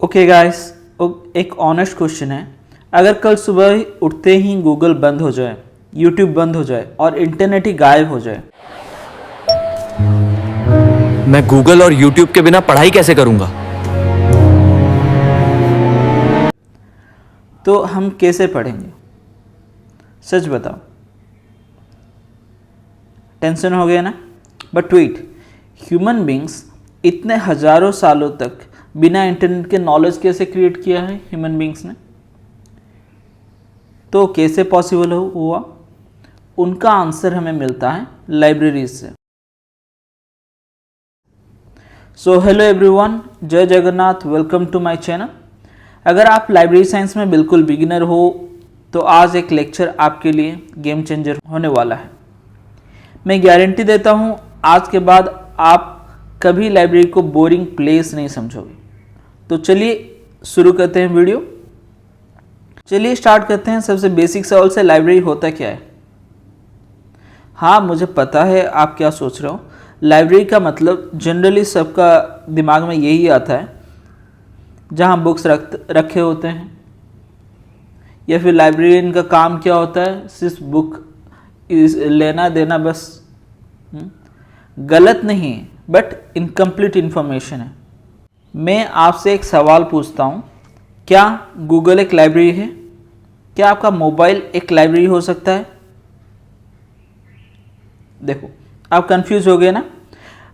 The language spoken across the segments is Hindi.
ओके गाइस, एक ऑनेस्ट क्वेश्चन है। अगर कल सुबह ही उठते ही गूगल बंद हो जाए, यूट्यूब बंद हो जाए और इंटरनेट ही गायब हो जाए, मैं गूगल और यूट्यूब के बिना पढ़ाई कैसे करूंगा? तो हम कैसे पढ़ेंगे? सच बताओ, टेंशन हो गया ना? बट वेट, ह्यूमन बींग्स इतने हजारों सालों तक बिना इंटरनेट के नॉलेज कैसे क्रिएट किया है ह्यूमन बींग्स ने? तो कैसे पॉसिबल हुआ? उनका आंसर हमें मिलता है लाइब्रेरीज से। सो हेलो एवरीवन, जय Jagannath, welcome to my channel. अगर आप लाइब्रेरी साइंस में बिल्कुल बिगिनर हो तो आज एक लेक्चर आपके लिए गेम चेंजर होने वाला है। मैं गारंटी देता हूँ आज के बाद आप कभी लाइब्रेरी को बोरिंग प्लेस नहीं समझोगे। तो चलिए शुरू करते हैं वीडियो। चलिए स्टार्ट करते हैं सबसे बेसिक सवाल से, लाइब्रेरी होता क्या है? हाँ, मुझे पता है आप क्या सोच रहे हो। लाइब्रेरी का मतलब जनरली सबका दिमाग में यही आता है जहाँ बुक्स रखे होते हैं, या फिर लाइब्रेरियन का काम क्या होता है, सिर्फ बुक लेना देना बस। गलत नहीं है, बट इनकम्प्लीट इन्फॉर्मेशन है। मैं आपसे एक सवाल पूछता हूँ, क्या गूगल एक लाइब्रेरी है? क्या आपका मोबाइल एक लाइब्रेरी हो सकता है? देखो, आप कंफ्यूज हो गए ना?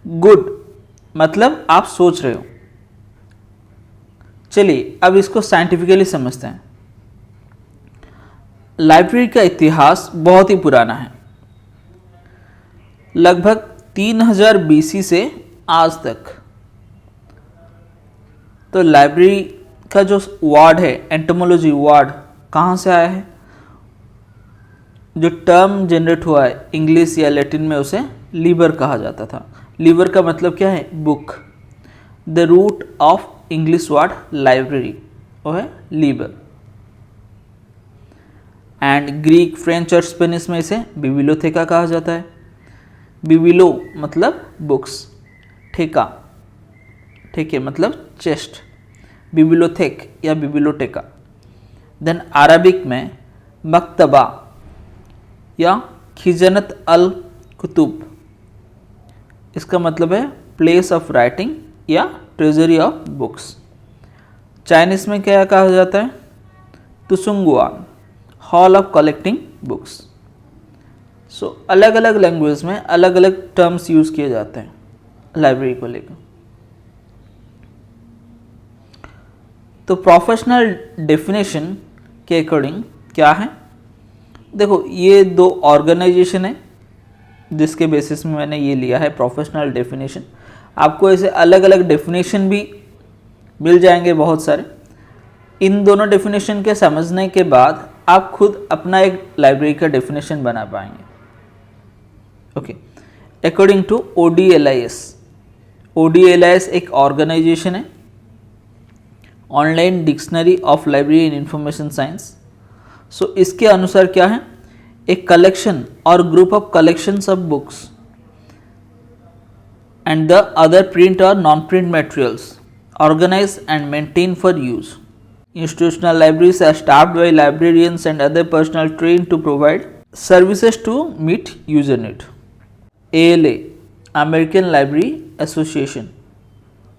गुड, मतलब आप सोच रहे हो। चलिए अब इसको साइंटिफिकली समझते हैं। लाइब्रेरी का इतिहास बहुत ही पुराना है, लगभग 3000 बीसी से आज तक। तो लाइब्रेरी का जो वर्ड है, एंटोमोलॉजी वर्ड, कहाँ से आया है? जो टर्म जनरेट हुआ है इंग्लिश या लैटिन में, उसे लीबर कहा जाता था। लीबर का मतलब क्या है? Book. The root of English word library वो है लीबर। एंड ग्रीक, फ्रेंच और स्पेनिश में इसे बिबिलोथेका कहा जाता है। बिबिलो मतलब बुक्स, ठेका, ठेके मतलब चेस्ट, बिबिलोथेक या बिबिलोटेका। देन अरबिक में मक्तबा या खिजनत अल कुतुब, इसका मतलब है प्लेस ऑफ राइटिंग या ट्रेजरी ऑफ बुक्स। चाइनीज में क्या कहा जाता है? तुसुंगुआन, हॉल ऑफ कलेक्टिंग बुक्स। सो अलग अलग लैंग्वेज में अलग अलग टर्म्स यूज किए जाते हैं लाइब्रेरी को लेकर। तो प्रोफेशनल डेफिनेशन के अकॉर्डिंग क्या है? देखो, ये दो ऑर्गेनाइजेशन है जिसके बेसिस में मैंने ये लिया है प्रोफेशनल डेफिनेशन। आपको ऐसे अलग अलग डेफिनेशन भी मिल जाएंगे बहुत सारे। इन दोनों डेफिनेशन के समझने के बाद आप खुद अपना एक लाइब्रेरी का डेफिनेशन बना पाएंगे। Okay, according to ODLIS, ODLIS एक ऑर्गेनाइजेशन है, online dictionary of library in information science. So इसके अनुसार क्या है? एक कलेक्शन और group of collections of books and the other print or non-print materials organized and maintained for use. Institutional libraries are staffed by librarians and other personnel trained to provide services to meet user need. ALA, American Library Association,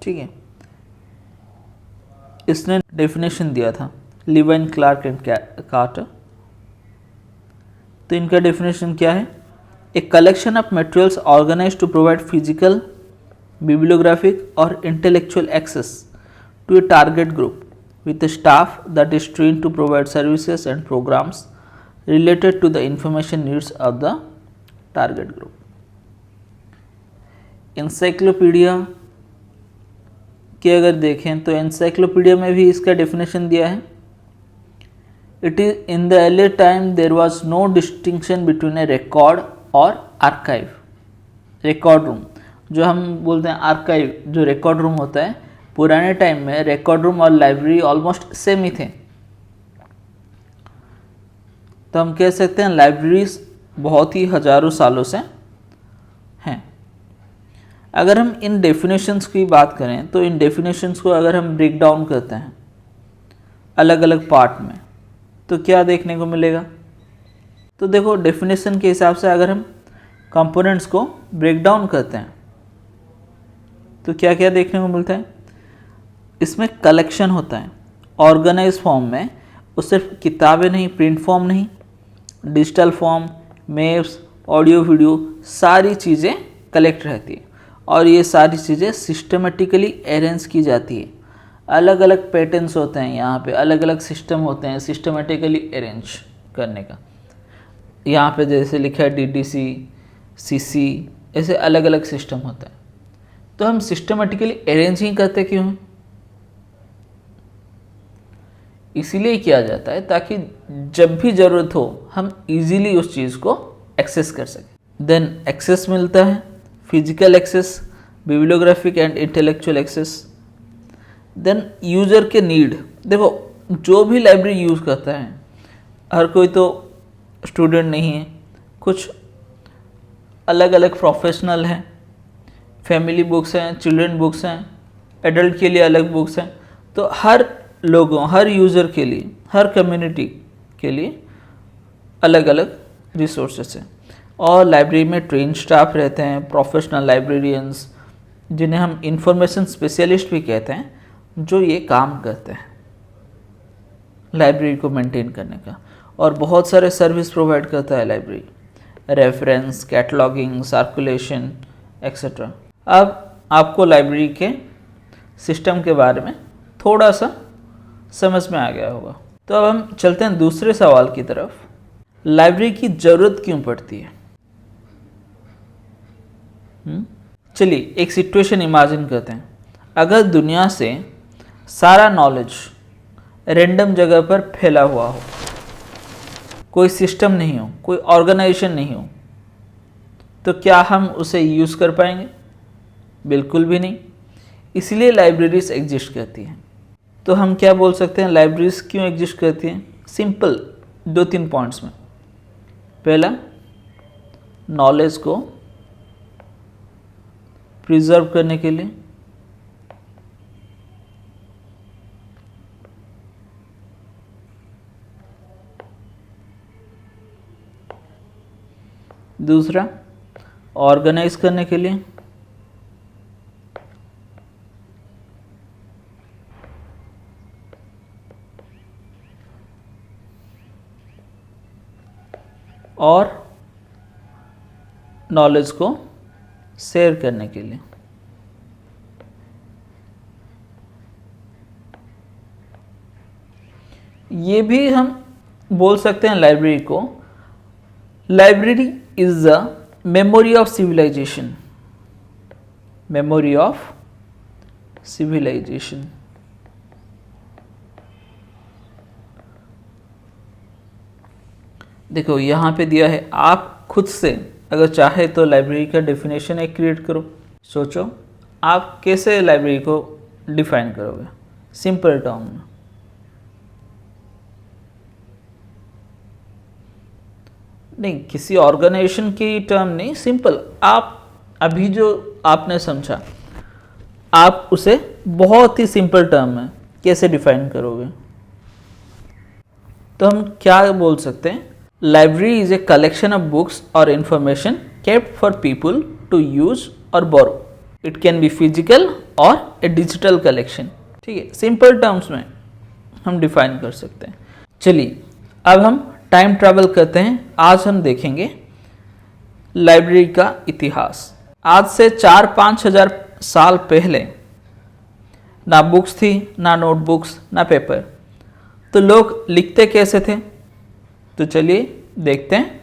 ठीक है, इसने डेफिनेशन दिया था, लिवाइन, क्लार्क एंड कार्टर। तो इनका डेफिनेशन क्या है? A collection of materials organized to provide physical, bibliographic or intellectual access to a target group with a staff that is trained to provide services and programs related to the information needs of the target group. Encyclopedia के अगर देखें तो एनसाइक्लोपीडिया में भी इसका डेफिनेशन दिया है। It is in the earlier time there was no distinction between a record और आर्काइव। रिकॉर्ड रूम, जो हम बोलते हैं आर्काइव, जो रिकॉर्ड रूम होता है, पुराने टाइम में रिकॉर्ड रूम और लाइब्रेरी ऑलमोस्ट सेम ही थे। तो हम कह सकते हैं लाइब्रेरीज बहुत ही हजारों सालों से हैं। अगर हम इन डेफिनेशंस की बात करें तो इन डेफिनेशंस को अगर हम ब्रेक डाउन करते हैं अलग अलग पार्ट में तो क्या देखने को मिलेगा। तो देखो डेफिनेशन के हिसाब से अगर हम कंपोनेंट्स को ब्रेक डाउन करते हैं तो क्या क्या देखने को मिलता है। इसमें कलेक्शन होता है ऑर्गेनाइज फॉर्म में, वो सिर्फ किताबें नहीं, प्रिंट फॉर्म नहीं, digital form, maps, audio video, सारी चीज़ें कलेक्ट रहती है और ये सारी चीज़ें सिस्टमेटिकली अरेंज की जाती है। अलग अलग पैटर्न्स होते हैं यहाँ पे, अलग अलग सिस्टम होते हैं सिस्टमेटिकली अरेंज करने का। यहाँ पे जैसे लिखा है DDC, CC, ऐसे अलग अलग सिस्टम होता है। तो हम सिस्टमेटिकली अरेंज ही करते क्यों हैं? इसीलिए किया जाता है ताकि जब भी ज़रूरत हो हम इजीली उस चीज़ को एक्सेस कर सकें। देन एक्सेस मिलता है, physical access, bibliographic and intellectual access. Then user के नीड, देखो जो भी लाइब्रेरी यूज़ करता है, हर कोई तो स्टूडेंट नहीं है, कुछ अलग अलग प्रोफेशनल हैं, फैमिली बुक्स हैं, चिल्ड्रन बुक्स हैं, एडल्ट के लिए अलग बुक्स हैं। तो हर लोगों, हर यूज़र के लिए, हर कम्युनिटी के लिए अलग अलग रिसोर्सेस हैं। और लाइब्रेरी में ट्रेन स्टाफ रहते हैं, प्रोफेशनल लाइब्रेरियंस, जिन्हें हम इंफॉर्मेशन स्पेशलिस्ट भी कहते हैं, जो ये काम करते हैं लाइब्रेरी को मेंटेन करने का। और बहुत सारे सर्विस प्रोवाइड करता है library, reference, cataloguing, circulation etcetera. अब आपको लाइब्रेरी के सिस्टम के बारे में थोड़ा सा समझ में आ गया होगा। तो अब हम चलते हैं दूसरे सवाल की तरफ। लाइब्रेरी की ज़रूरत क्यों पड़ती है? चलिए एक सिचुएशन इमेजिन करते हैं। अगर दुनिया से सारा नॉलेज रैंडम जगह पर फैला हुआ हो, कोई सिस्टम नहीं हो, कोई ऑर्गेनाइजेशन नहीं हो, तो क्या हम उसे यूज़ कर पाएंगे? बिल्कुल भी नहीं। इसलिए लाइब्रेरीज एग्जिस्ट करती हैं। तो हम क्या बोल सकते हैं, लाइब्रेरीज क्यों एग्जिस्ट करती हैं? सिंपल 2-3 पॉइंट्स में। पहला, नॉलेज को प्रिजर्व करने के लिए। दूसरा, ऑर्गेनाइज करने के लिए। और नॉलेज को शेयर करने के लिए। ये भी हम बोल सकते हैं लाइब्रेरी को, library is the memory of civilization. Memory of civilization. देखो यहाँ पे दिया है, आप खुद से अगर चाहे तो लाइब्रेरी का डेफिनेशन एक क्रिएट करो। सोचो आप कैसे लाइब्रेरी को डिफाइन करोगे सिंपल टर्म में। नहीं, किसी ऑर्गेनाइजेशन की टर्म नहीं, सिंपल। आप अभी जो आपने समझा, आप उसे बहुत ही सिंपल टर्म में कैसे डिफाइन करोगे? तो हम क्या बोल सकते हैं, library is a collection of books और information kept for people to use और borrow. It can be physical और ए डिजिटल कलेक्शन। ठीक है, सिंपल टर्म्स में हम डिफाइन कर सकते हैं। चलिए अब हम टाइम ट्रैवल करते हैं। आज हम देखेंगे लाइब्रेरी का इतिहास। आज से 4-5 हज़ार साल पहले ना बुक्स थी, ना नोटबुक्स, ना पेपर। तो लोग लिखते कैसे थे? तो चलिए देखते हैं।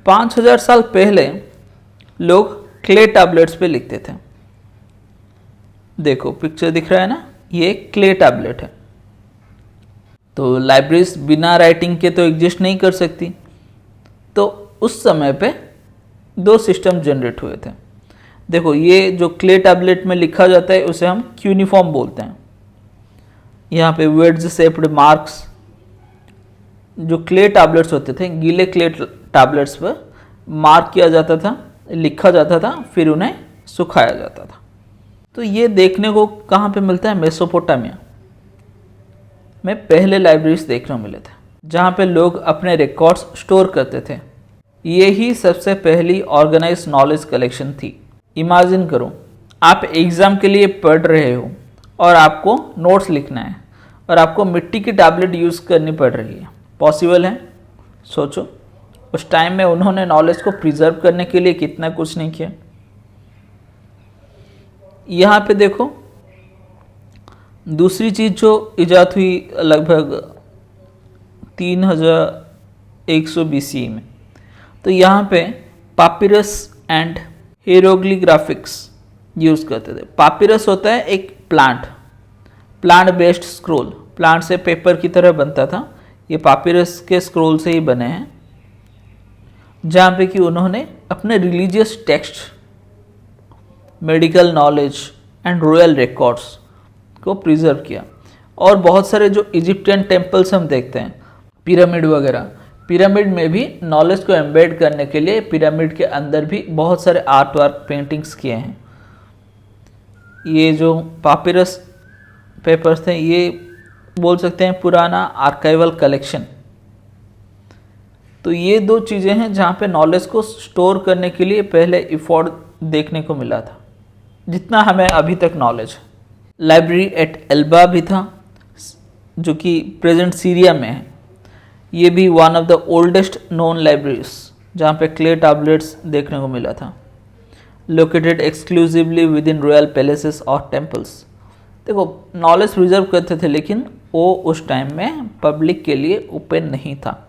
5000 साल पहले लोग क्ले टैबलेट्स पे लिखते थे। देखो पिक्चर दिख रहा है ना, ये क्ले टैबलेट है। तो लाइब्रेरीज बिना राइटिंग के तो एग्जिस्ट नहीं कर सकती। तो उस समय पे 2 सिस्टम जनरेट हुए थे। देखो ये जो क्ले टैबलेट में लिखा जाता है उसे हम क्यूनिफॉर्म बोलते हैं। यहाँ पे वेड्ज शेप्ड मार्क्स, जो क्ले टैबलेट्स होते थे, गीले क्ले टैबलेट्स पर मार्क किया जाता था लिखा जाता था, फिर उन्हें सुखाया जाता था। तो ये देखने को कहाँ पे मिलता है? मेसोपोटामिया में पहले लाइब्रेरीज देखने को मिले थे, जहाँ पे लोग अपने रिकॉर्ड्स स्टोर करते थे। ये ही सबसे पहली ऑर्गेनाइज नॉलेज कलेक्शन थी। इमेजिन करो, आप एग्ज़ाम के लिए पढ़ रहे हो और आपको नोट्स लिखना है और आपको मिट्टी की टैबलेट यूज़ करनी पड़ रही है। पॉसिबल है? सोचो, उस टाइम में उन्होंने नॉलेज को प्रिजर्व करने के लिए कितना कुछ नहीं किया। यहाँ पे देखो, दूसरी चीज़ जो इजाद हुई लगभग 3100 BCE में, तो यहाँ पे पापिरस एंड हीरोग्लिग्राफिक्स यूज़ करते थे। पापिरस होता है एक प्लांट बेस्ड स्क्रोल, प्लांट से पेपर की तरह बनता था। ये पापिरस के स्क्रोल से ही बने हैं, जहाँ पे कि उन्होंने अपने religious text, medical knowledge and royal records को प्रिजर्व किया। और बहुत सारे जो इजिप्टियन टेम्पल्स हम देखते हैं, पिरामिड वगैरह, पिरामिड में भी नॉलेज को एम्बेड करने के लिए पिरामिड के अंदर भी बहुत सारे आर्ट वर्क, पेंटिंग्स किए हैं। ये जो पापिरस पेपर्स थे, ये बोल सकते हैं पुराना आर्काइवल कलेक्शन। तो ये दो चीज़ें हैं जहाँ पे नॉलेज को स्टोर करने के लिए पहले इफोर्ट देखने को मिला था, जितना हमें अभी तक नॉलेज है। लाइब्रेरी एट एल्बा भी था, जो कि प्रेजेंट सीरिया में है। ये भी one of the oldest known libraries, जहाँ पे क्ले टैबलेट्स देखने को मिला था। Located exclusively with in royal palaces और टेम्पल्स। देखो, नॉलेज प्रिजर्व करते थे, लेकिन वो उस टाइम में पब्लिक के लिए ओपन नहीं था।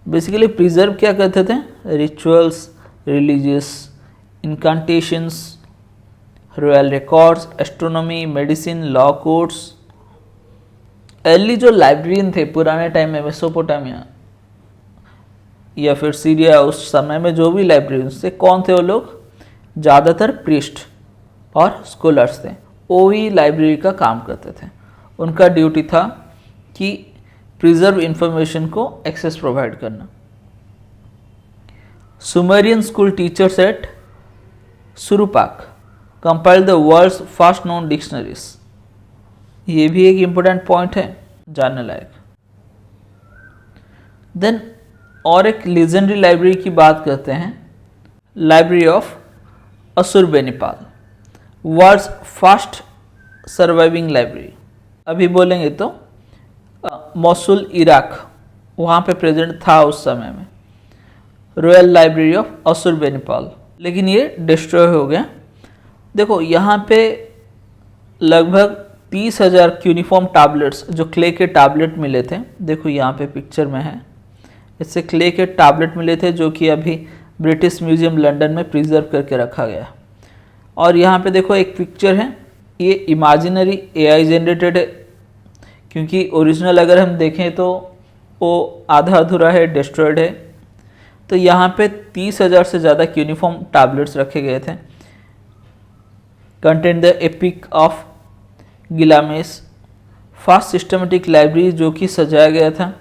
बेसिकली प्रिजर्व क्या करते थे? Rituals, religious incantations, royal records, astronomy, medicine, law codes. Early जो लाइब्रेरियन थे पुराने टाइम में, मेसोपोटामिया या फिर सीरिया, उस समय में जो भी लाइब्रेरियंस थे, कौन थे वो लोग? ज़्यादातर प्रीस्ट और स्कॉलर्स थे। वो ही लाइब्रेरी का काम करते थे। उनका ड्यूटी था कि प्रिजर्व इंफॉर्मेशन को एक्सेस प्रोवाइड करना। Sumerian school teachers at Shuruppak compiled the world's first known dictionaries। ये भी एक इम्पोर्टेंट पॉइंट है, जानने लायक। देन और एक लीजेंडरी लाइब्रेरी की बात करते हैं, library of Ashurbanipal, world's first surviving library. अभी बोलेंगे तो मोसुल, इराक, वहाँ पे प्रेजेंट था उस समय में रॉयल लाइब्रेरी ऑफ असुरबेनिपाल, लेकिन ये डिस्ट्रॉय हो गया। देखो, यहाँ पे लगभग 30,000 क्यूनिफॉर्म टैबलेट्स, जो क्ले के टैबलेट मिले थे, देखो यहाँ पे पिक्चर में है, इससे क्ले के टैबलेट मिले थे, जो कि अभी ब्रिटिश म्यूजियम लंदन में प्रिजर्व करके रखा गया है। और यहाँ पे देखो एक पिक्चर है, ये इमेजिनरी AI जनरेटेड है, क्योंकि ओरिजिनल अगर हम देखें तो वो आधा अधूरा है, डिस्ट्रॉयड है। तो यहाँ पे 30,000 से ज़्यादा क्यूनिफॉर्म टैबलेट्स रखे गए थे। Content the epic of Gilgamesh, first systematic library, जो कि सजाया गया था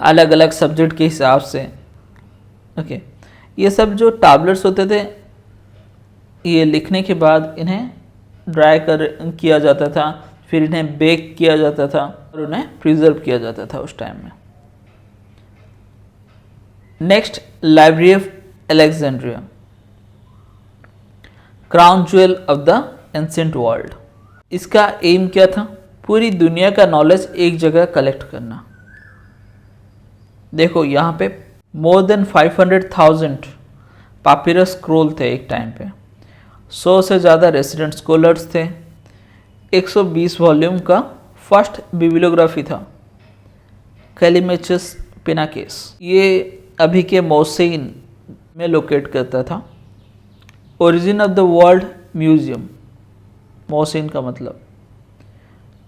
अलग अलग सब्जेक्ट के हिसाब से। ओके, ये सब जो टैबलेट्स होते थे, ये लिखने के बाद इन्हें ड्राई किया जाता था, फिर इन्हें बेक किया जाता था और उन्हें प्रिजर्व किया जाता था उस टाइम में। Next, library of Alexandria, crown jewel of the ancient world. इसका एम क्या था? पूरी दुनिया का नॉलेज एक जगह कलेक्ट करना। देखो यहाँ पे मोर देन 500,000 पापिरस स्क्रोल थे एक टाइम पे, 100 से ज़्यादा रेसिडेंट स्कॉलर्स थे, 120 वॉल्यूम का फर्स्ट बिब्लियोग्राफी था, कैलिमेचस पिनाकेस। ये अभी के मोसेन में लोकेट करता था। Origin of the world museum, मोसेन का मतलब।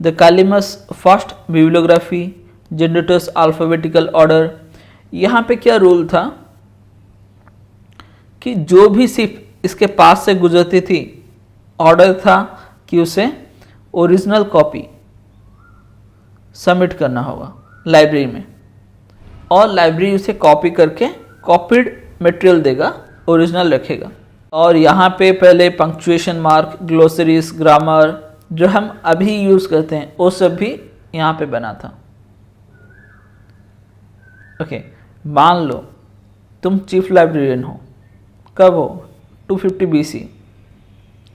The Callimachus first bibliography, generators alphabetical order. यहाँ पे क्या रूल था कि जो भी सिर्फ इसके पास से गुजरती थी, ऑर्डर था कि उसे ओरिजिनल कॉपी सबमिट करना होगा लाइब्रेरी में, और लाइब्रेरी उसे कॉपी करके कॉपीड मटेरियल देगा, ओरिजिनल रखेगा। और यहाँ पे पहले पंक्चुएशन मार्क, ग्लोसरीज, ग्रामर जो हम अभी यूज़ करते हैं वो सब भी यहाँ पे बना था। ओके, मान लो तुम चीफ लाइब्रेरियन हो, कब हो, 250 BC,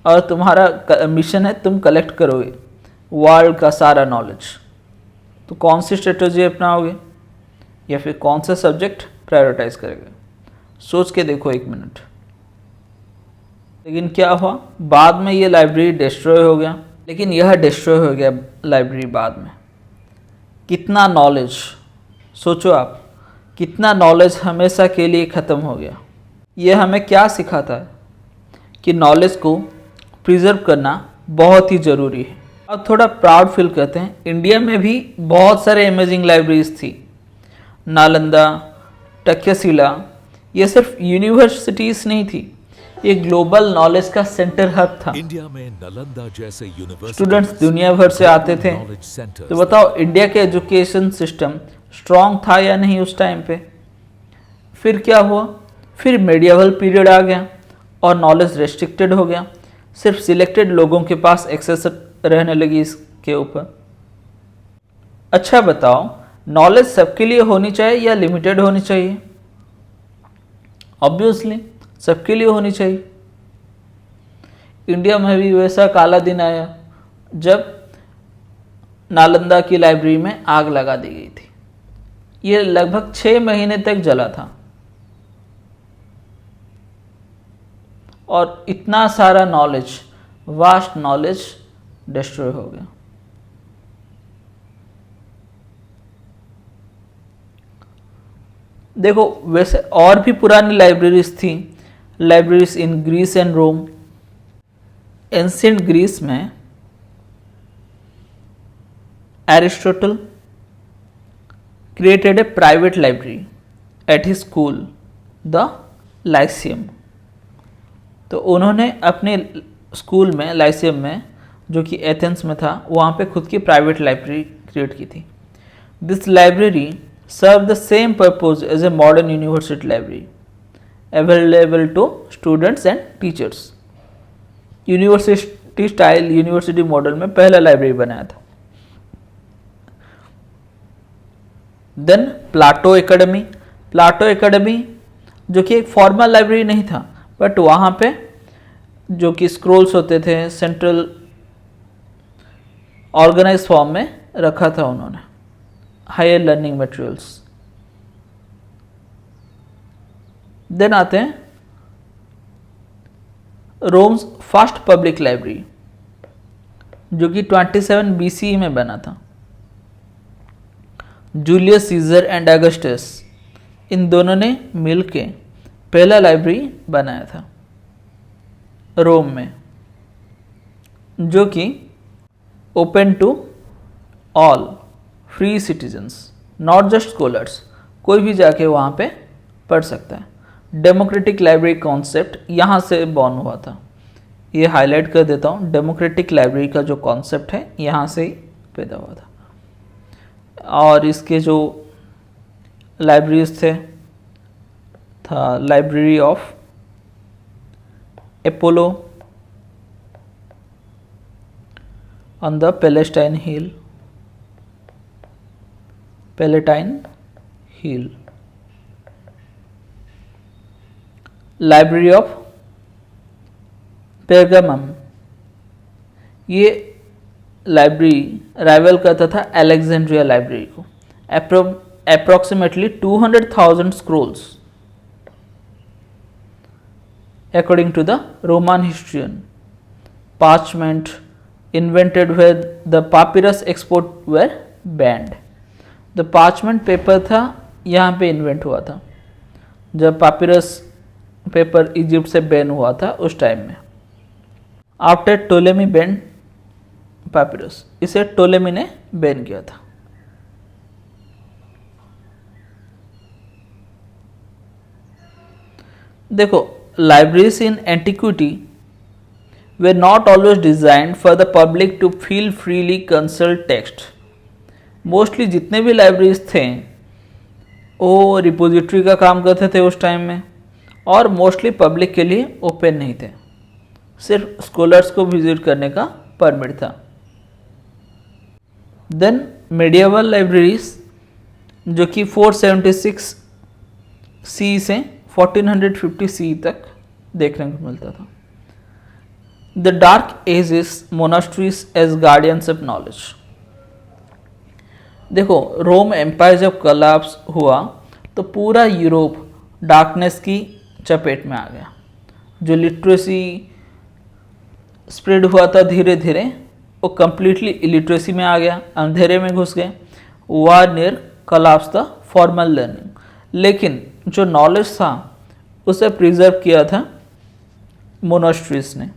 और तुम्हारा मिशन है तुम कलेक्ट करोगे वर्ल्ड का सारा नॉलेज, तो कौन सी स्ट्रेटजी अपनाओगे या फिर कौन सा सब्जेक्ट प्रायोरिटाइज करेगा? सोच के देखो 1 मिनट। लेकिन क्या हुआ, बाद में ये लाइब्रेरी डिस्ट्रॉय हो गया। लेकिन यह डिस्ट्रॉय हो गया लाइब्रेरी बाद में, कितना नॉलेज, सोचो आप, कितना नॉलेज हमेशा के लिए ख़त्म हो गया। ये हमें क्या सिखाता है कि नॉलेज को प्रिजर्व करना बहुत ही ज़रूरी है। अब थोड़ा प्राउड फील करते हैं, इंडिया में भी बहुत सारे अमेजिंग लाइब्रेरीज थी, नालंदा, तक्षशिला, ये सिर्फ यूनिवर्सिटीज़ नहीं थी, ये ग्लोबल नॉलेज का सेंटर हब था। इंडिया में नालंदा जैसे यूनिवर्सिटी स्टूडेंट्स दुनिया भर से आते थे। तो बताओ इंडिया के एजुकेशन सिस्टम स्ट्रॉन्ग था या नहीं उस टाइम पे? फिर क्या हुआ, फिर मेडिएवल पीरियड आ गया और नॉलेज रेस्ट्रिक्टेड हो गया, सिर्फ सिलेक्टेड लोगों के पास एक्सेस रहने लगी इसके ऊपर। अच्छा बताओ, नॉलेज सबके लिए होनी चाहिए या लिमिटेड होनी चाहिए? ऑब्वियसली सबके लिए होनी चाहिए। इंडिया में भी वैसा काला दिन आया जब नालंदा की लाइब्रेरी में आग लगा दी गई थी। ये लगभग 6 महीने तक जला था और इतना सारा नॉलेज, वास्ट नॉलेज डिस्ट्रॉय हो गया। देखो वैसे और भी पुरानी लाइब्रेरीज थी, libraries in Greece and Rome. Ancient Greece में Aristotle created a private library at his school, the Lyceum। तो उन्होंने अपने स्कूल में, लाइसियम में, जो कि एथेंस में था, वहाँ पे खुद की प्राइवेट लाइब्रेरी क्रिएट की थी। This library serve the same purpose as a modern university library, available to students and teachers. University style, university model में पहला लाइब्रेरी बनाया था। Then Plato academy. Plato academy जो कि एक फॉर्मल लाइब्रेरी नहीं था, बट वहाँ पे जो कि स्क्रोल्स होते थे सेंट्रल ऑर्गेनाइज फॉर्म में रखा था उन्होंने, हायर लर्निंग मटेरियल्स। देन आते हैं रोम्स फर्स्ट पब्लिक लाइब्रेरी जो कि 27 BCE में बना था। जूलियस सीजर एंड अगस्टस, इन दोनों ने मिलके पहला लाइब्रेरी बनाया था रोम में, जो कि open to all free citizens, not just scholars, कोई भी जाके वहाँ पे पढ़ सकता है। डेमोक्रेटिक लाइब्रेरी कॉन्सेप्ट यहाँ से बॉर्न हुआ था, ये हाईलाइट कर देता हूँ। डेमोक्रेटिक लाइब्रेरी का जो कॉन्सेप्ट है यहाँ से ही पैदा हुआ था। और इसके जो लाइब्रेरीज थे था library of Apollo on the Palestine hill, library of Pergamum, ये लाइब्रेरी राइवल करता था अलेक्जेंड्रिया लाइब्रेरी को। Approximately 200,000 scrolls according to the Roman historian. Parchment invented where the papyrus export were banned. The parchment paper था यहाँ पे इन्वेंट हुआ था जब पापिरस पेपर इजिप्ट से बैन हुआ था उस टाइम में। आफ्टर टोलेमी बैंड पापिरस, इसे टोलेमी ने बैन किया था। देखो libraries in antiquity were not always designed for the public to feel freely consult text. Mostly जितने भी लाइब्रेरीज थे वो रिपोजिटरी का काम करते थे उस टाइम में, और मोस्टली पब्लिक के लिए ओपन नहीं थे, सिर्फ स्कॉलर्स को विजिट करने का परमिट था। देन मेडिएवल लाइब्रेरीज जो कि 476 सी से 1450 सी तक देखने को मिलता था। The dark ages monasteries as guardians of knowledge. देखो, रोम एम्पायर जब कोलैप्स हुआ तो पूरा यूरोप डार्कनेस की चपेट में आ गया। जो लिटरेसी स्प्रेड हुआ था धीरे धीरे, वो कंप्लीटली इलिटरेसी में आ गया, अंधेरे में घुस गए। War near collapse the formal learning. लेकिन जो नॉलेज था उसे प्रिजर्व किया था मोनास्ट्रीज ने।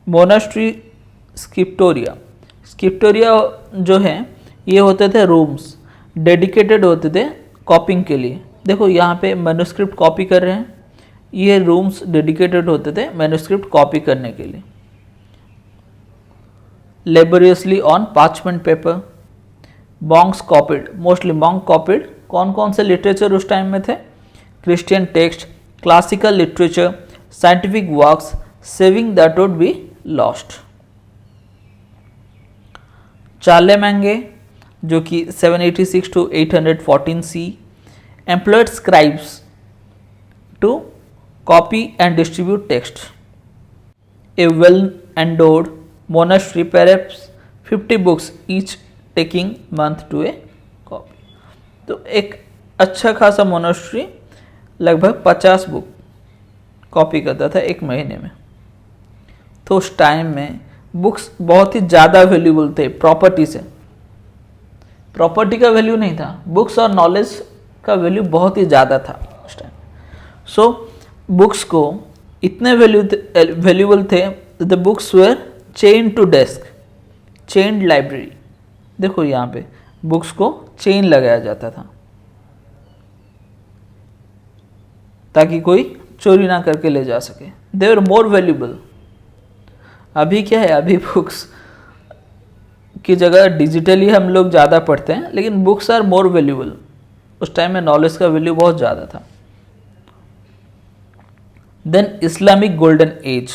मोनास्ट्री स्क्रिप्टोरिया, स्क्रिप्टोरिया जो है ये होते थे रूम्स, डेडिकेटेड होते थे कॉपिंग के लिए। देखो यहाँ पे मैन्युस्क्रिप्ट कॉपी कर रहे हैं, ये रूम्स डेडिकेटेड होते थे मैन्युस्क्रिप्ट कॉपी करने के लिए। Laboriously on parchment paper, monks copied, mostly monk copied कौन कौन से लिटरेचर उस टाइम में थे? Christian text, classical literature, scientific works, saving that would be lost. Charlemagne जो कि 786 to 814 C employed scribes to copy and distribute text. A well-endowed monastery, perhaps 50 books each, taking month to a copy. तो एक अच्छा खासा मोनास्ट्री लगभग 50 बुक कॉपी करता था एक महीने में। तो उस टाइम में बुक्स बहुत ही ज़्यादा वैल्यूबल थे प्रॉपर्टी से। प्रॉपर्टी का वैल्यू नहीं था, बुक्स और नॉलेज का वैल्यू बहुत ही ज़्यादा था उस टाइम। सो बुक्स को इतने वैल्यूबल थे, the books were chain to desk, chained library. देखो यहाँ पे बुक्स को चेन लगाया जाता था ताकि कोई चोरी ना करके ले जा सके। दे वर मोर वैल्यूबल। अभी क्या है, अभी बुक्स की जगह डिजिटली हम लोग ज़्यादा पढ़ते हैं, लेकिन बुक्स आर मोर वैल्यूबल। उस टाइम में नॉलेज का वैल्यू बहुत ज़्यादा था। Then Islamic golden age,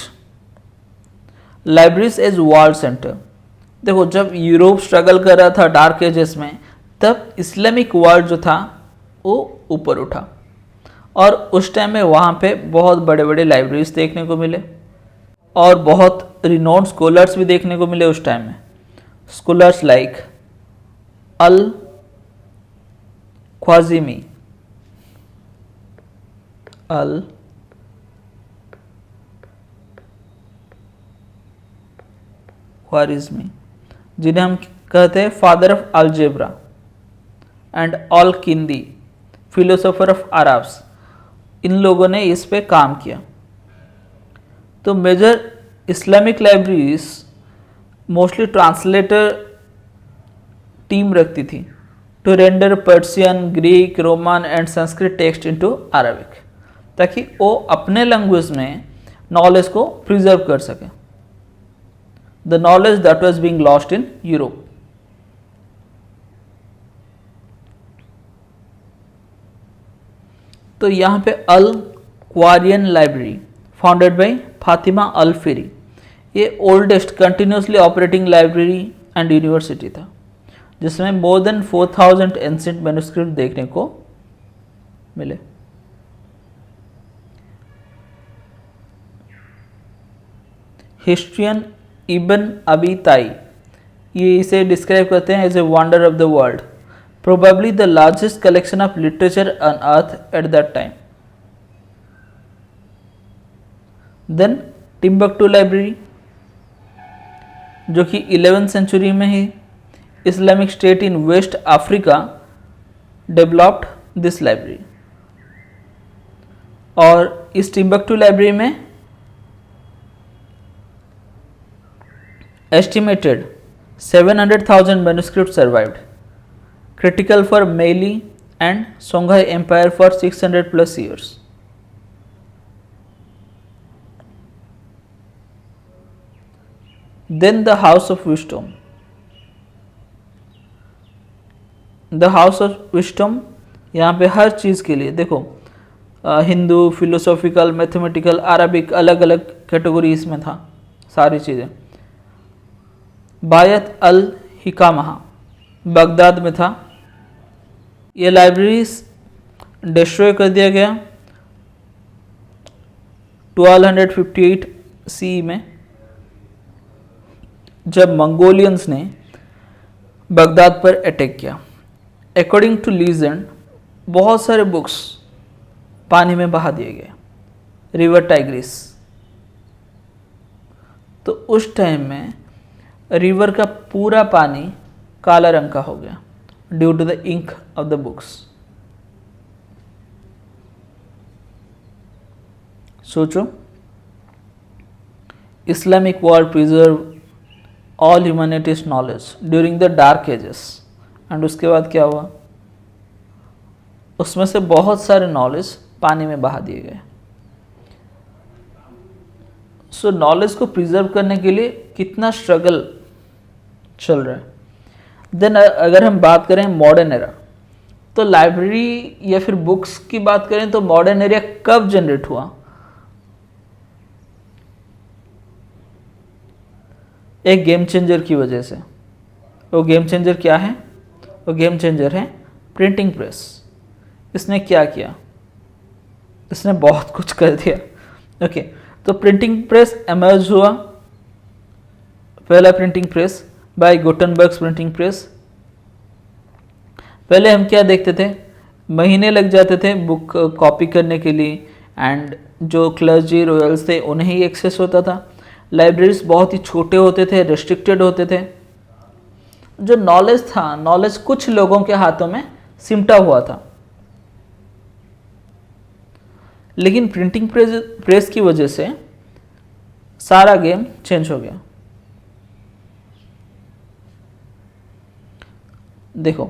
libraries as world center. देखो, जब यूरोप स्ट्रगल कर रहा था डार्क एजेस में, तब इस्लामिक वर्ल्ड जो था वो ऊपर उठा, और उस टाइम में वहाँ पे बहुत बड़े बड़े लाइब्रेरीज देखने को मिले और बहुत रिनोन्ड स्कॉलर्स भी देखने को मिले उस टाइम में। स्कॉलर्स लाइक अल ख्वारिज़मी, अल ख्वारिज़मी, जिन्हें हम कहते हैं father of algebra, and al Kindi, philosopher of Arabs. इन लोगों ने इस पे काम किया। तो major Islamic libraries mostly translator team रखती थी to render Persian, Greek, Roman and Sanskrit text into Arabic, ताकि वो अपने लैंग्वेज में नॉलेज को प्रिजर्व कर सके, the knowledge that was being lost in Europe. तो यहाँ पे अल क्वारियन लाइब्रेरी फाउंडेड बाय फातिमा अल फेरी, ये oldest continuously operating library and university था, जिसमें मोर देन 4000 एंशिएंट मैन्युस्क्रिप्ट देखने को मिले। हिस्ट्रियन इब्न अबी ताई ये इसे डिस्क्राइब करते हैं as a wonder of the world, probably the largest collection of literature on earth at that time. Then Timbuktu library, जो कि 11वीं सेंचुरी में ही Islamic state in West Africa developed this library, और इस टिम्बक्टू लाइब्रेरी में estimated 700,000 manuscripts survived, critical for Mali and Songhai Empire for 600 plus years. Then the House of Wisdom. The house of wisdom, यहाँ पे हर चीज़ के लिए देखो हिंदू, फिलोसॉफिकल, मैथमेटिकल, अरबिक, अलग अलग कैटेगरी इसमें था सारी चीज़ें। बायत अल हिकामा बगदाद में था। ये लाइब्रेरीज डिस्ट्रॉय कर दिया गया 1258 सी में, जब मंगोलियंस ने बगदाद पर अटैक किया। अकॉर्डिंग टू लीजेंड बहुत सारे बुक्स पानी में बहा दिए गए, रिवर टाइग्रिस। तो उस टाइम में रिवर का पूरा पानी काला रंग का हो गया due to the ink of the books. सोचो, Islamic world preserve all humanities knowledge during the dark ages, and उसके बाद क्या हुआ, उसमें से बहुत सारे नॉलेज पानी में बहा दिए गए। सो नॉलेज को प्रिजर्व करने के लिए कितना स्ट्रगल चल रहा है। देन अगर हम बात करें मॉडर्न एरा, तो लाइब्रेरी या फिर बुक्स की बात करें तो मॉडर्न एरा कब जनरेट हुआ? एक गेम चेंजर की वजह से। वो गेम चेंजर क्या है? वो गेम चेंजर है प्रिंटिंग प्रेस। इसने क्या किया? इसने बहुत कुछ कर दिया। ओके, तो प्रिंटिंग प्रेस एमर्ज हुआ। पहला printing press by Gutenberg's printing press. पहले हम क्या देखते थे, महीने लग जाते थे बुक कॉपी करने के लिए, एंड जो क्लर्जी रॉयल्स थे उन्हें ही एक्सेस होता था। लाइब्रेरीज बहुत ही छोटे होते थे, रेस्ट्रिक्टेड होते थे। जो नॉलेज था, नॉलेज कुछ लोगों के हाथों में सिमटा हुआ था। लेकिन प्रिंटिंग प्रेस की वजह से सारा गेम चेंज हो गया। देखो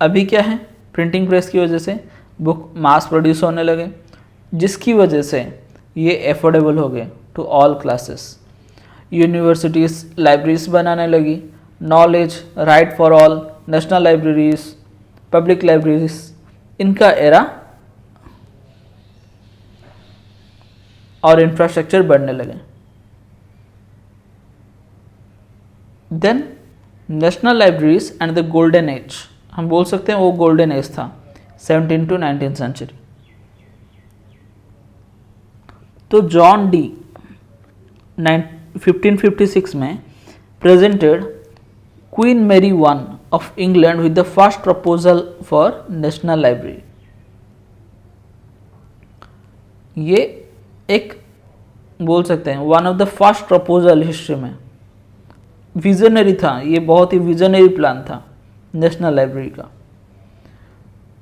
अभी क्या है, प्रिंटिंग प्रेस की वजह से बुक मास प्रोड्यूस होने लगे, जिसकी वजह से ये एफोर्डेबल हो गए to all classes. Universities libraries बनाने लगी, knowledge right for all, national libraries, public libraries, इनका एरा और इंफ्रास्ट्रक्चर बढ़ने लगे। Then national libraries and the golden age, हम बोल सकते हैं वो गोल्डन एज था 17 to 19 सेंचुरी। तो जॉन डी 1556 में presented Queen Mary one of England with the first proposal for national library. ये एक बोल सकते हैं one of the first proposal history में, विजनरी था, ये बहुत ही विजनरी प्लान था नेशनल लाइब्रेरी का।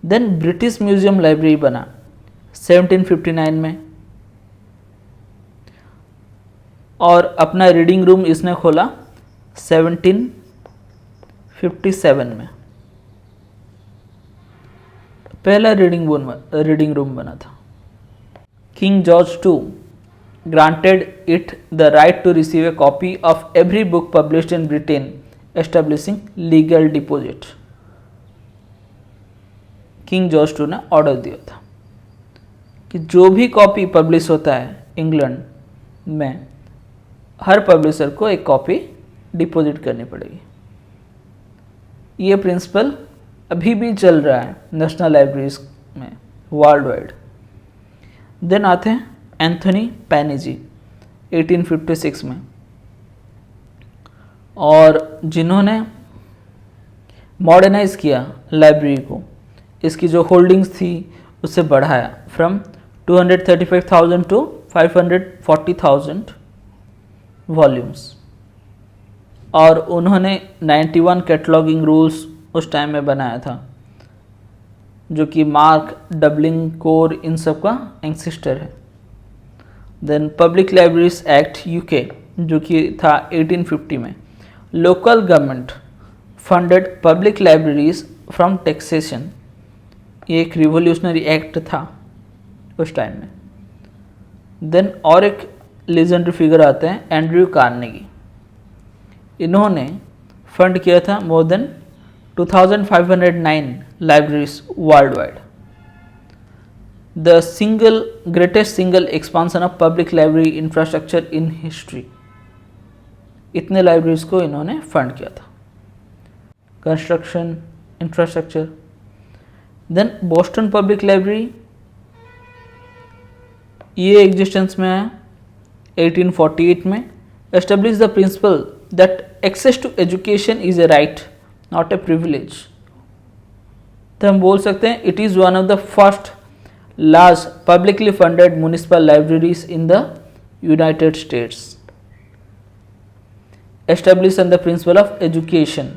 देन ब्रिटिश म्यूजियम लाइब्रेरी बना 1759 में, और अपना रीडिंग रूम इसने खोला 1757 में। पहला रीडिंग रूम बना था। King George II granted it the right to receive a copy of every book published in Britain, establishing legal deposit. King George II ने ऑर्डर दिया था कि जो भी कॉपी पब्लिश होता है इंग्लैंड में, हर पब्लिशर को एक कॉपी डिपॉजिट करनी पड़ेगी। ये प्रिंसिपल अभी भी चल रहा है नेशनल लाइब्रेरीज में वर्ल्ड वाइड। देन आते हैं एंथनी पैनिजी 1856 में, और जिन्होंने मॉडर्नाइज किया लाइब्रेरी को, इसकी जो होल्डिंग्स थी उसे बढ़ाया फ्रॉम 235,000 टू 540,000 वॉल्यूम्स, और उन्होंने 91 कैटलॉगिंग रूल्स उस टाइम में बनाया था, जो कि मार्क, डबलिंग, कोर, इन सब का एंसेस्टर है। Then public libraries act UK जो कि था 1850 में, local government funded public libraries from taxation, ये एक रिवोल्यूशनरी एक्ट था उस टाइम में। देन और एक लेजेंडरी फिगर आते हैं एंड्रयू कार्नेगी, इन्होंने फंड किया था more than 2509 libraries worldwide. The greatest single expansion of public library infrastructure in history. इतने लाइब्रेरीज को इन्होंने फंड किया था. Construction, infrastructure. Then Boston public library, ये एग्जिस्टेंस में है 1848 में. Establish the principle that access to education is a right not a privilege. तो हम बोल सकते हैं it is one of the first large publicly funded municipal libraries in the United States. Establish on the principle of education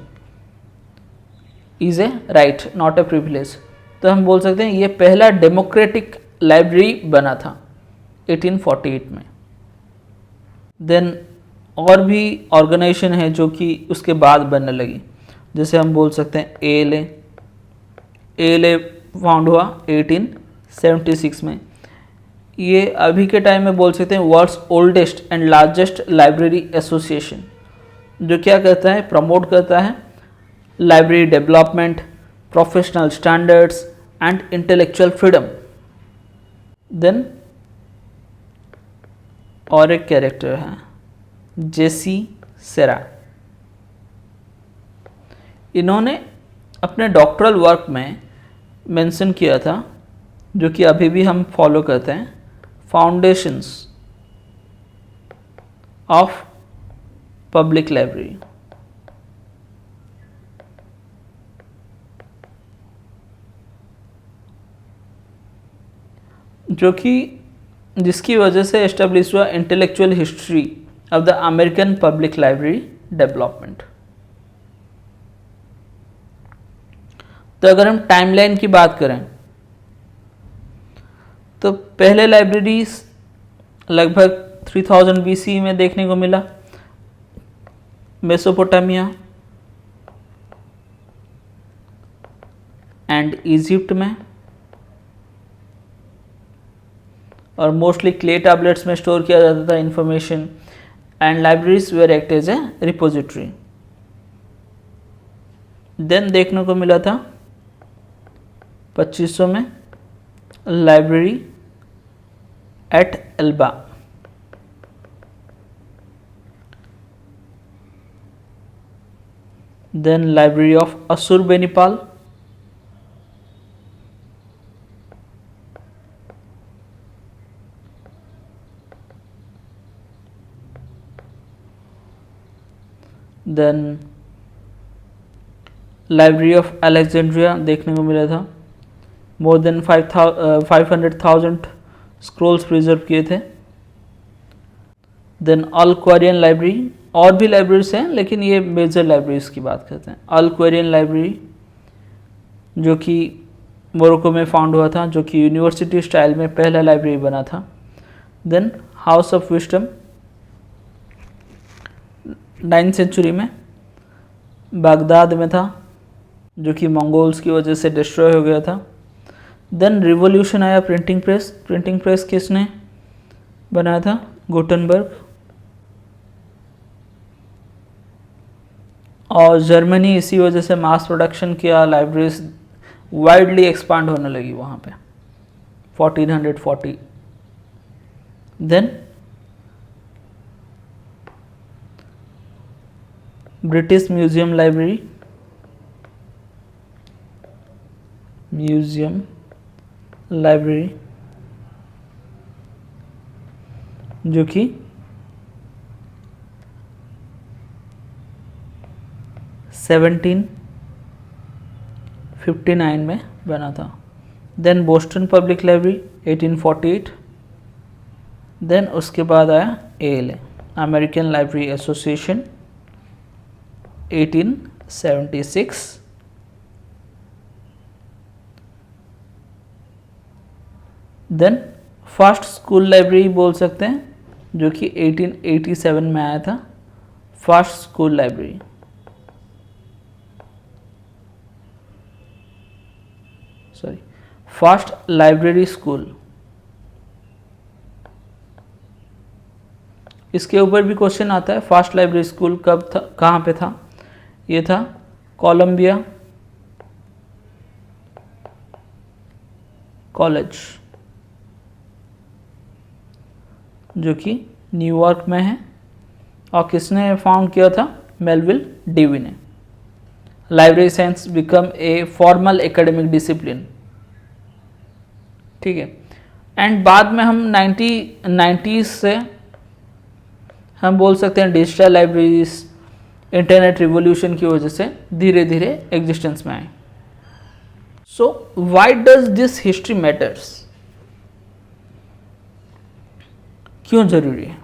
is a right not a privilege. तो हम बोल सकते हैं ये पहला डेमोक्रेटिक लाइब्रेरी बना था 1848 में. देन और भी ऑर्गेनाइजेशन है जो कि उसके बाद बनने लगी, जैसे हम बोल सकते हैं ALA फाउंड हुआ 1876 में. ये अभी के टाइम में बोल सकते हैं world's oldest and largest library association, जो क्या करता है, प्रमोट करता है library development, professional standards and intellectual freedom. Then और एक कैरेक्टर है जेसी सेरा. इन्होंने अपने डॉक्टरल वर्क में मेंशन किया था, जो कि अभी भी हम फॉलो करते हैं, फाउंडेशंस ऑफ पब्लिक लाइब्रेरी. जो कि जिसकी वजह से एस्टेब्लिश हुआ intellectual history of the American public library development. तो अगर हम टाइमलाइन की बात करें तो पहले लाइब्रेरीज लगभग 3000 BC में देखने को मिला मेसोपोटामिया एंड इजिप्ट में, और मोस्टली क्ले टैबलेट्स में स्टोर किया जाता था information, and libraries were act as a repository. Then देखने को मिला था 2500 में लाइब्रेरी एट एल्बा. Then library of Ashurbanipal. Then library of Alexandria देखने को मिला था, मोर देन 500,000 स्क्रोल्स प्रिजर्व किए थे. देन अल क्वेरियन लाइब्रेरी, और भी लाइब्रेरीज हैं लेकिन ये मेजर लाइब्रेरीज की बात करते हैं. अल क्वेरियन लाइब्रेरी जो कि मोरक्को में फाउंड हुआ था, जो कि यूनिवर्सिटी स्टाइल में पहला लाइब्रेरी बना था. Then house of wisdom 9th century में बगदाद में था, जो कि मंगोल्स की वजह से डिस्ट्रॉय हो गया था. देन रिवॉल्यूशन आया प्रिंटिंग प्रेस. प्रिंटिंग प्रेस किसने बनाया था? गुटेनबर्ग. और जर्मनी इसी वजह से मास प्रोडक्शन किया, लाइब्रेरीज वाइडली एक्सपांड होने लगी वहाँ पे 1440. देन ब्रिटिश म्यूजियम लाइब्रेरी, जो कि 1759 में बना था. Then Boston public library 1848. Then उसके बाद आया ALA American library association 1876. Then first school library बोल सकते हैं, जो कि 1887 में आया था. First school library, first library school. इसके ऊपर भी क्वेश्चन आता है, फर्स्ट लाइब्रेरी स्कूल कब था, कहाँ पे था? ये था कोलंबिया कॉलेज, जो कि न्यूयॉर्क में है और किसने फाउंड किया था? मेलविल डेवी ने। Library science become a formal academic discipline, ठीक है। एंड बाद में हम 1990s से हम बोल सकते हैं डिजिटल लाइब्रेरीज इंटरनेट रिवॉल्यूशन की वजह से धीरे धीरे एग्जिस्टेंस में आए। So why does this history matters? क्यों जरूरी है?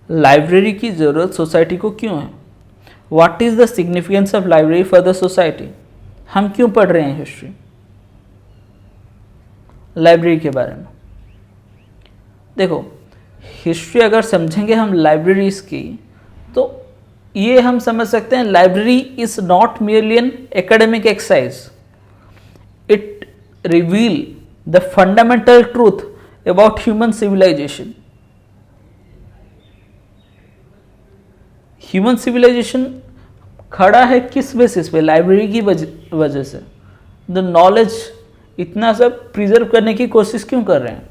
लाइब्रेरी की जरूरत सोसाइटी को क्यों है? What is the significance of library for the society? हम क्यों पढ़ रहे हैं हिस्ट्री, लाइब्रेरी के बारे में? देखो, हिस्ट्री अगर समझेंगे हम लाइब्रेरीज की, तो ये हम समझ सकते हैं library is not merely an academic exercise, it reveal the fundamental truth about human civilization. Human civilization खड़ा है किस बेसिस पे? लाइब्रेरी की वजह से। द नॉलेज इतना सब प्रिजर्व करने की कोशिश क्यों कर रहे हैं?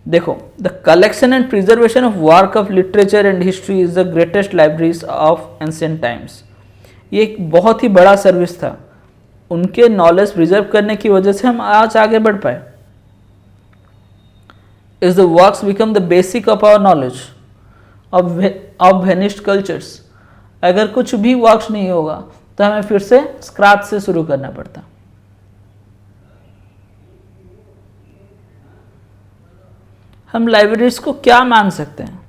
देखो, the collection and preservation of work of literature and history is the greatest libraries of ancient times. ये एक बहुत ही बड़ा सर्विस था। उनके नॉलेज प्रिजर्व करने की वजह से हम आज आगे बढ़ पाए। Is the works become the basic of our knowledge of vanished cultures. अगर कुछ भी वर्क्स नहीं होगा तो हमें फिर से स्क्रैच से शुरू करना पड़ता। हम लाइब्रेरीज को क्या मान सकते हैं?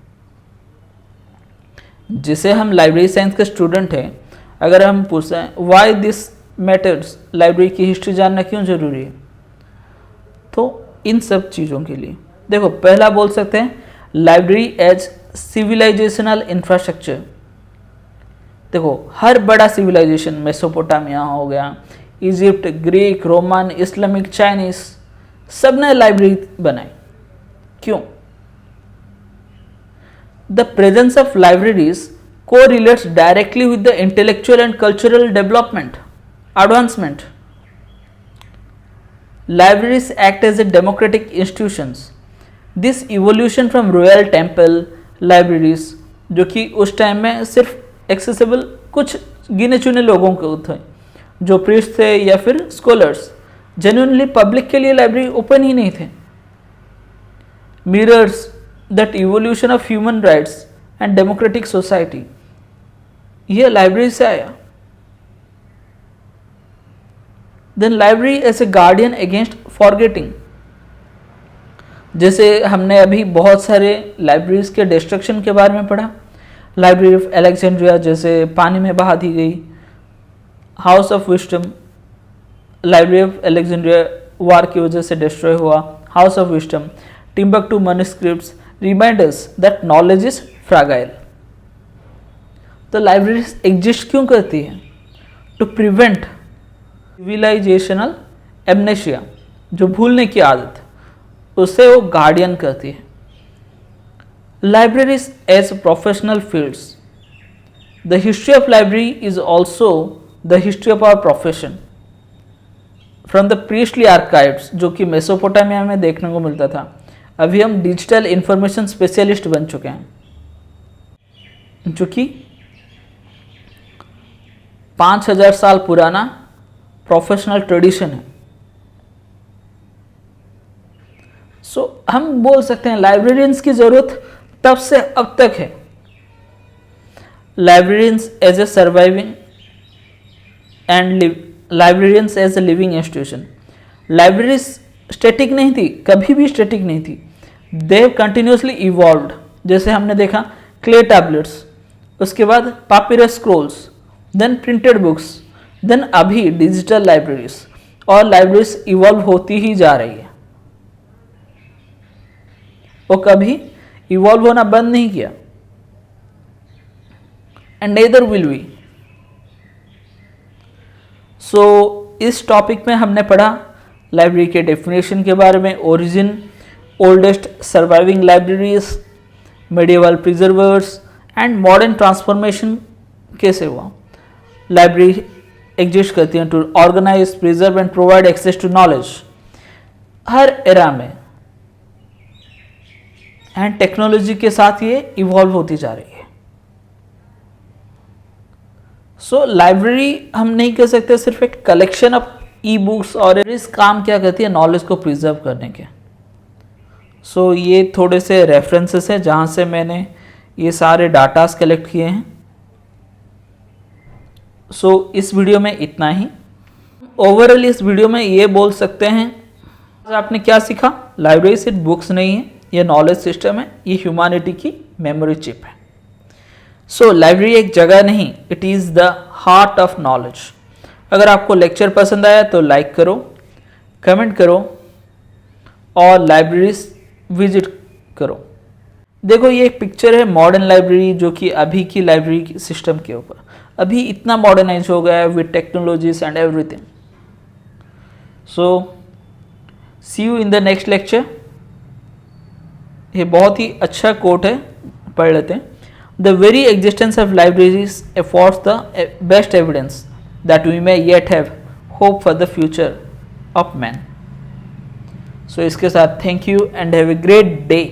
जिसे हम लाइब्रेरी साइंस के स्टूडेंट हैं, अगर हम पूछते हैं व्हाई दिस मैटर्स, लाइब्रेरी की हिस्ट्री जानना क्यों जरूरी है, तो इन सब चीज़ों के लिए देखो, पहला बोल सकते हैं लाइब्रेरी एज सिविलाइजेशनल इंफ्रास्ट्रक्चर। देखो, हर बड़ा सिविलाइजेशन, मेसोपोटामिया हो गया, Egypt, Greek, Roman, Islamic, Chinese, सब ने लाइब्रेरी बनाई। क्यों? The presence of libraries correlates directly with the intellectual and cultural development, advancement. Libraries act as a democratic institutions. This evolution from royal temple libraries, जो कि उस टाइम में सिर्फ एक्सेसिबल कुछ गिने चुने लोगों को थे, जो प्रीस्ट थे या फिर स्कॉलर्स, जेन्युइनली पब्लिक के लिए लाइब्रेरी ओपन ही नहीं थे। Mirrors that evolution of human rights and democratic society, यह लाइब्रेरी से आया। Then library as a guardian against forgetting, जैसे हमने अभी बहुत सारे लाइब्रेरीज के डिस्ट्रक्शन के बारे में पढ़ा। लाइब्रेरी ऑफ अलेक्जेंड्रिया जैसे पानी में बहा दी गई, house of wisdom, library of Alexandria war की वजह से डिस्ट्रॉय हुआ, house of wisdom, Timbuktu manuscripts remind us that knowledge is fragile. तो लाइब्रेरीज एग्जिस्ट क्यों करती है? टू प्रिवेंट सिविलाइजेशनल एमनेशिया, जो भूलने की आदत, उसे वो गार्डियन करती है। Libraries as professional fields, the history of library is also the history of our profession. From the priestly archives, जो कि मेसोपोटामिया में देखने को मिलता था, अभी हम डिजिटल इंफॉर्मेशन स्पेशलिस्ट बन चुके हैं, जो कि 5000 साल पुराना प्रोफेशनल ट्रेडिशन है। सो हम बोल सकते हैं लाइब्रेरियंस की जरूरत तब से अब तक है। Librarians as a surviving and librarians as a living institution. Libraries static नहीं थी, कभी भी स्टैटिक नहीं थी, दे कंटिन्यूसली इवॉल्व्ड। जैसे हमने देखा क्ले टैबलेट्स, उसके बाद papyrus scrolls, then printed books, then अभी डिजिटल लाइब्रेरीज, और लाइब्रेरीज इवॉल्व होती ही जा रही है। वो कभी इवॉल्व होना बंद नहीं किया, एंड नेदर विल वी। सो इस टॉपिक में हमने पढ़ा लाइब्रेरी के डेफिनेशन के बारे में, origin, oldest surviving libraries, medieval preservers and modern transformation कैसे हुआ। लाइब्रेरी एग्जिस्ट करती हैं to organise, preserve and provide access to knowledge हर एरा में, एंड टेक्नोलॉजी के साथ ये इवॉल्व होती जा रही है। सो लाइब्रेरी हम नहीं कह सकते सिर्फ एक कलेक्शन ऑफ ई बुक्स, और इस काम क्या करती है, नॉलेज को प्रिजर्व करने के। सो ये थोड़े से रेफरेंसेस हैं जहाँ से मैंने ये सारे डाटास कलेक्ट किए हैं। सो इस वीडियो में इतना ही। ओवरऑल इस वीडियो में ये बोल सकते हैं आपने क्या सीखा, लाइब्रेरी सिर्फ बुक्स नहीं है, ये नॉलेज सिस्टम है, ये ह्यूमैनिटी की मेमोरी चिप है। सो लाइब्रेरी एक जगह नहीं, it is the heart of knowledge. अगर आपको लेक्चर पसंद आया तो लाइक करो, कमेंट करो और लाइब्रेरीज विजिट करो। देखो ये एक पिक्चर है मॉडर्न लाइब्रेरी, जो कि अभी की लाइब्रेरी सिस्टम के ऊपर। अभी इतना मॉडर्नाइज हो गया है with technologies and everything. So see you in the next lecture. ये बहुत ही अच्छा कोट है, पढ़ लेते हैं। The very existence of libraries affords the best evidence that we may yet have hope for the future of man. So इसके साथ thank you and have a great day.